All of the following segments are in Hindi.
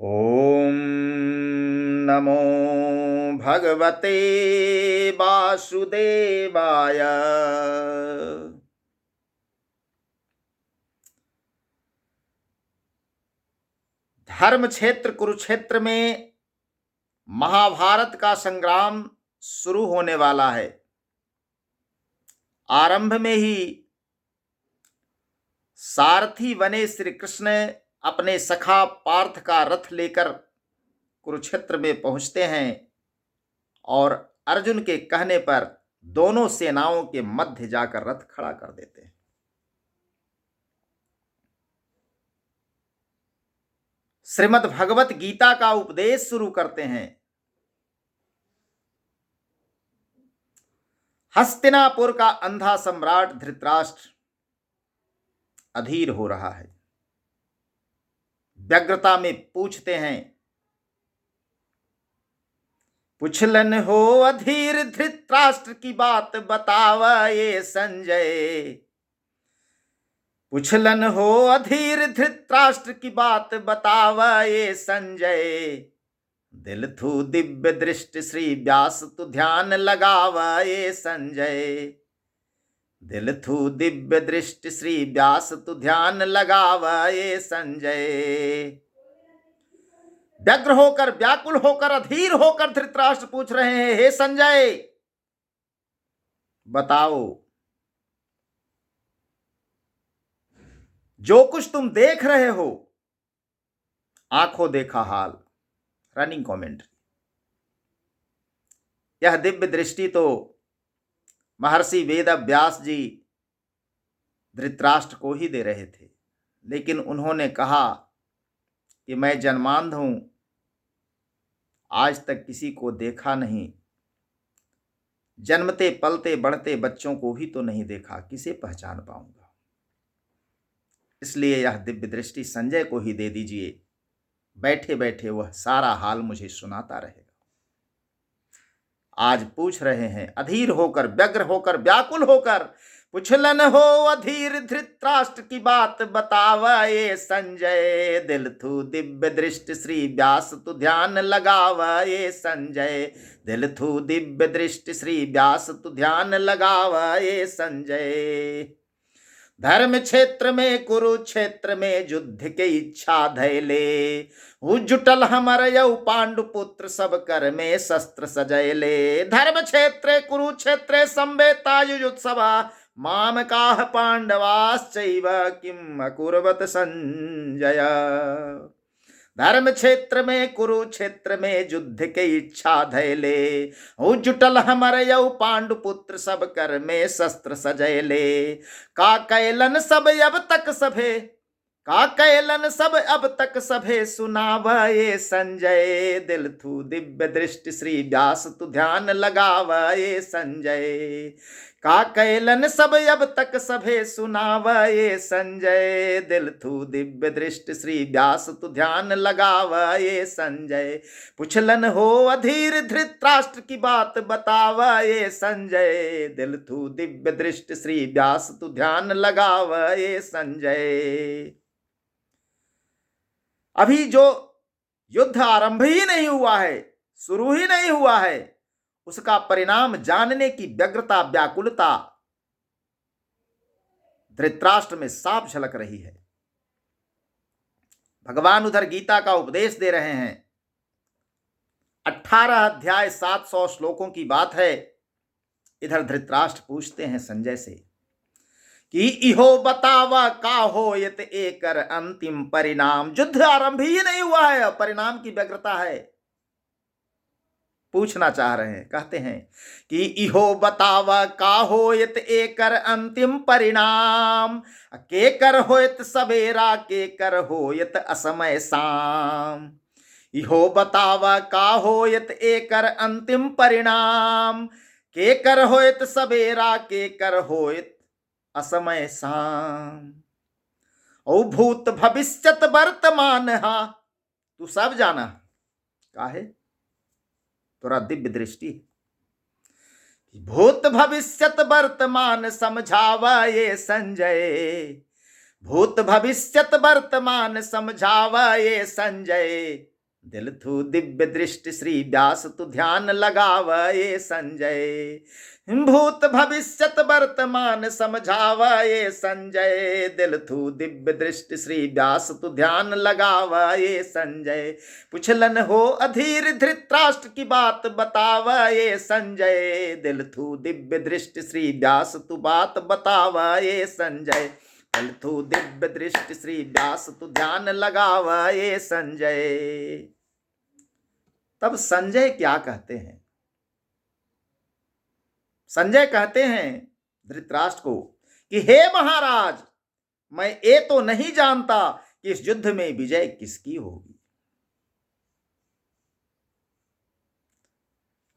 ॐ नमो भगवते वासुदेवाय। धर्म क्षेत्र कुरुक्षेत्र में महाभारत का संग्राम शुरू होने वाला है। आरंभ में ही सारथी बने श्री कृष्ण अपने सखा पार्थ का रथ लेकर कुरुक्षेत्र में पहुंचते हैं और अर्जुन के कहने पर दोनों सेनाओं के मध्य जाकर रथ खड़ा कर देते हैं। श्रीमद् भगवत गीता का उपदेश शुरू करते हैं। हस्तिनापुर का अंधा सम्राट धृतराष्ट्र अधीर हो रहा है। व्यग्रता में पूछते हैं, पुछलन हो अधीर धृतराष्ट्र की बात बतावा ये संजय। पुछलन हो अधीर धृतराष्ट्र की बात बतावा ये संजय। दिल थू दिव्य दृष्टि श्री व्यास तू ध्यान लगावा ये संजय। दिल थू दिव्य दृष्टि श्री व्यास तू ध्यान लगावा ये संजय। व्यग्र होकर, व्याकुल होकर, अधीर होकर धृतराष्ट्र पूछ रहे हैं, हे संजय बताओ, जो कुछ तुम देख रहे हो, आंखों देखा हाल। Running commentary. यह दिव्य दृष्टि तो महर्षि वेद व्यास जी धृतराष्ट्र को ही दे रहे थे, लेकिन उन्होंने कहा कि मैं जन्मांध हूं, आज तक किसी को देखा नहीं, जन्मते पलते बढ़ते बच्चों को भी तो नहीं देखा, किसे पहचान पाऊंगा। इसलिए यह दिव्य दृष्टि संजय को ही दे दीजिए, बैठे बैठे वह सारा हाल मुझे सुनाता रहेगा। आज पूछ रहे हैं अधीर होकर, व्यग्र होकर, व्याकुल होकर, पुछलन हो अधीर धृतराष्ट्र की बात बतावा ये संजय। दिल थू दिव्य दृष्टि श्री व्यास तू ध्यान लगावा ये संजय। दिल थू दिव्य दृष्टि श्री व्यास तू ध्यान लगावा ये संजय। धर्म क्षेत्र में कुरुक्षेत्र में युद्ध के इच्छा धैले। जुटल हमर यौ पांडु पुत्र सब कर में शस्त्र सजैले। धर्म क्षेत्र कुरुक्षेत्र संवेता युजुत्सवा। माम काह पांडवाश्चैव किम अकुर्वत संजय। धर्म क्षेत्र में कुरुक्षेत्र में युद्ध के इच्छा धैले। जुटल हमर यौ पांडु पुत्र सब कर में शस्त्र सजैले। का कैलन सब अब तक सभे, का कैलन सब अब तक सभे सुनावा ये संजय। दिल थू दिव्य दृष्टि श्री व्यास तू ध्यान लगावा ये संजय। का कैलन सब अब तक सभे सुनावा ये संजय। दिल थू दिव्य दृष्टि श्री व्यास तू ध्यान लगावा ये संजय। पुछलन हो अधीर धृतराष्ट्र की बात बतावा ये संजय। दिल थू दिव्य दृष्टि श्री व्यास तू ध्यान लगावा ये संजय। अभी जो युद्ध आरंभ ही नहीं हुआ है, शुरू ही नहीं हुआ है, उसका परिणाम जानने की व्यग्रता, व्याकुलता धृतराष्ट्र में साफ झलक रही है। भगवान उधर गीता का उपदेश दे रहे हैं। 18 अध्याय 700 श्लोकों की बात है। इधर धृतराष्ट्र पूछते हैं संजय से कि इहो बतावा का होयत एकर अंतिम परिणाम। युद्ध आरंभ ही नहीं हुआ है, परिणाम की व्यग्रता है, पूछना चाह रहे हैं। कहते हैं कि इहो बतावा का होयत एकर अंतिम परिणाम। के कर होयत सवेरा, के कर होयत असमय शाम। इहो बतावा का होयत एकर अंतिम परिणाम। के कर होयत सवेरा, के कर होयत असमय शाम। ओ भूत भविष्यत वर्तमान हा, तू सब जाना। काहे? तोरा दिव्य दृष्टि। भूत भविष्यत वर्तमान समझावा ये संजय। भूत भविष्यत वर्तमान समझावा ये संजय, दिल थू दिव्य दृष्टि श्री व्यास तू ध्यान लगावा ये संजय। भूत भविष्यत वर्तमान समझावा ये संजय, दिल थू दिव्य दृष्टि श्री व्यास तू ध्यान लगावा ये संजय। पुछलन हो अधीर धृतराष्ट्र की बात बतावा ये संजय, दिल थू दिव्य दृष्टि श्री व्यास तू बात बतावा ये संजय। दिल थू दिव्य दृष्टि श्री व्यास तू ध्यान लगावा ये संजय। तब संजय क्या कहते हैं? संजय कहते हैं धृतराष्ट्र को कि हे महाराज, मैं ये तो नहीं जानता कि इस युद्ध में विजय किसकी होगी।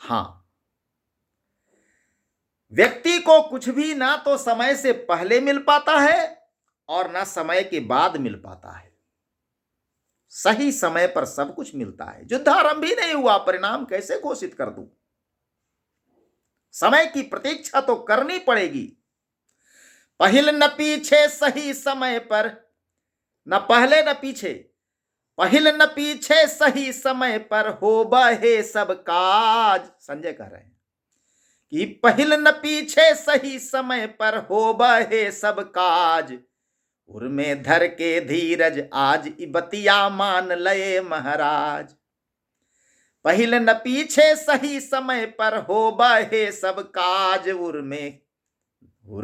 हां, व्यक्ति को कुछ भी ना तो समय से पहले मिल पाता है और ना समय के बाद मिल पाता है। सही समय पर सब कुछ मिलता है। युद्ध आरंभ ही नहीं हुआ, परिणाम कैसे घोषित कर दूं? समय की प्रतीक्षा तो करनी पड़ेगी। पहिल न पीछे सही समय पर, न पहले न पीछे, पहिल न पीछे सही समय पर हो बहे सब काज। संजय कह रहे हैं कि पहिल न पीछे सही समय पर हो बहे सब काज, उर में धर के धीरज आज इबतिया मान लये महाराज। पहिल न पीछे सही समय पर हो बहे सब काज, उर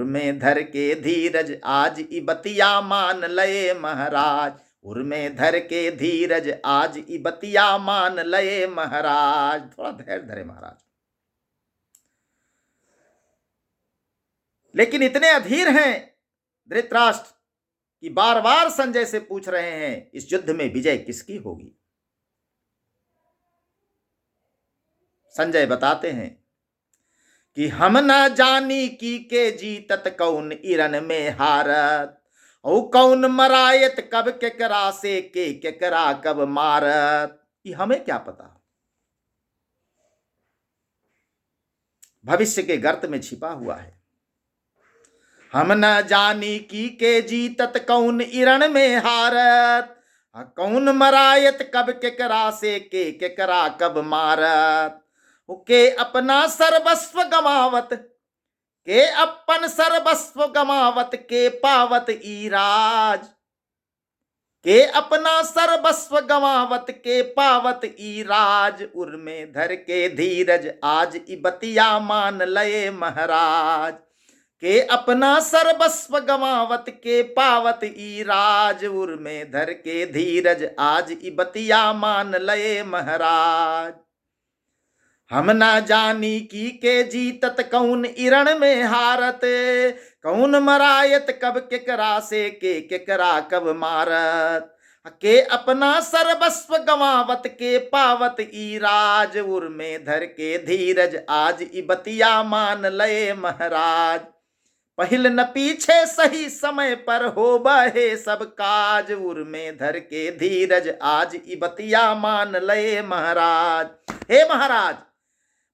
में धर के धीरज आज इबतिया मान लये महाराज। उर में धर के धीरज आज इबतिया मान लये महाराज। थोड़ा धैर्य धरे महाराज। लेकिन इतने अधीर हैं धृतराष्ट्र कि बार बार संजय से पूछ रहे हैं इस युद्ध में विजय किसकी होगी। संजय बताते हैं कि हम न जानी की के जीतत कौन इरन में हारत, औ कौन मरायत कब केकरा से के केकरा कब मारत। ये हमें क्या पता, भविष्य के गर्त में छिपा हुआ है। हम न जानी की के जीतत कौन इरण में हारत, कौन मरायत कब केकरा से के केकरा कब मारत। के अपना सर्वस्व गमावत, के अपन सर्वस्व गमावत के पावत ईराज। के अपना सर्वस्व गमावत के पावत ईराज, उर में धर के धीरज आज इबतिया मान लये महाराज। के अपना सर्वस्व गमावत के पावत ईराज, उर में धर के धीरज आज इबतिया मान लये महाराज। हम ना जानी की के जीतत कौन इरण में हारत, कौन मरायत कब केकरा से के केकरा कब मारत। के अपना सर्वस्व गवावत के पावत ईराज, उर में धर के धीरज आज इबतिया मान लये महाराज। पहिल न पीछे सही समय पर हो बहे सब काज, उर में धर के धीरज आज इबतिया मान लये महाराज। हे महाराज,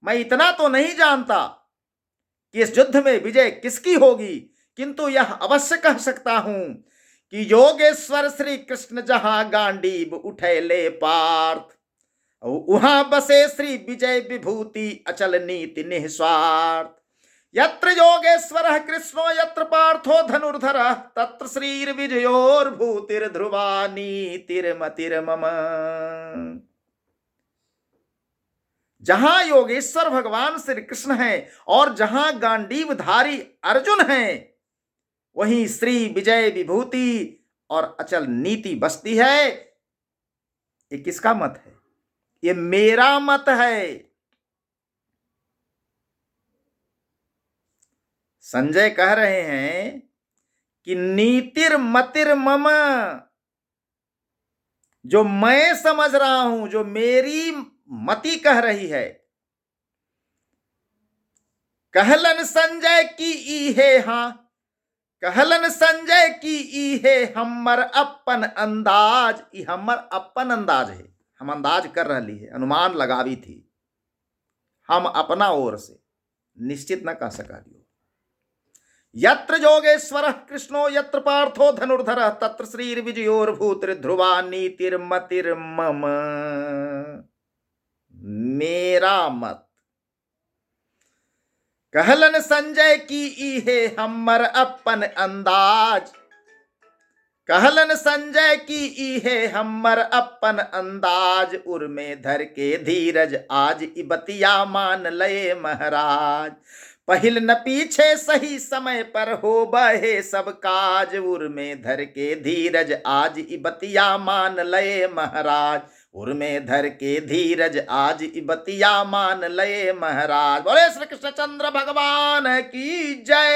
मैं इतना तो नहीं जानता कि इस युद्ध में विजय किसकी होगी, किंतु यह अवश्य कह सकता हूं कि योगेश्वर श्री कृष्ण जहां गांडीव उठे ले पार्थ, वहां बसे श्री विजय विभूति अचल नीति निस्वार्थ। यत्र योगेश्वर कृष्णो यत्र पार्थो धनुर्धर, तत्र श्रीर विजयोर भूतिर ध्रुवा नीतिर्मतिर्मम। जहां योगेश्वर भगवान श्री कृष्ण हैं और जहां गांडीवधारी अर्जुन हैं, वहीं श्री विजय विभूति और अचल नीति बसती है। ये किसका मत है? ये मेरा मत है। संजय कह रहे हैं कि नीतिर मतिर मम, जो मैं समझ रहा हूं, जो मेरी मति कह रही है। कहलन संजय की इहे, हां कहलन संजय की इहे हमर अपन अंदाज। ई हमर अपन अंदाज है, हम अंदाज कर रही है, अनुमान लगावी थी, हम अपना ओर से निश्चित न कह सका दियो। यत्र योगेश्वरः कृष्णो यत्र पार्थो धनुर्धरः तत्र श्रीर्विजयोर्भूतिर्ध्रुवा नीतिर्मतिर्मम। मेरा मत कहलन संजय की इहे हमर अपन अंदाज, कहलन संजय की इहे हमर अपन अंदाज, उर्मे धर के धीरज आज इबतिया मान लये महाराज। पहिल न पीछे सही समय पर हो बहे सब काज, उर्मे धर के धीरज आज इबतिया मान लये महाराज, उर्मे धर के धीरज आज इबतिया मान लये महाराज। बोले श्री कृष्ण चंद्र भगवान की जय।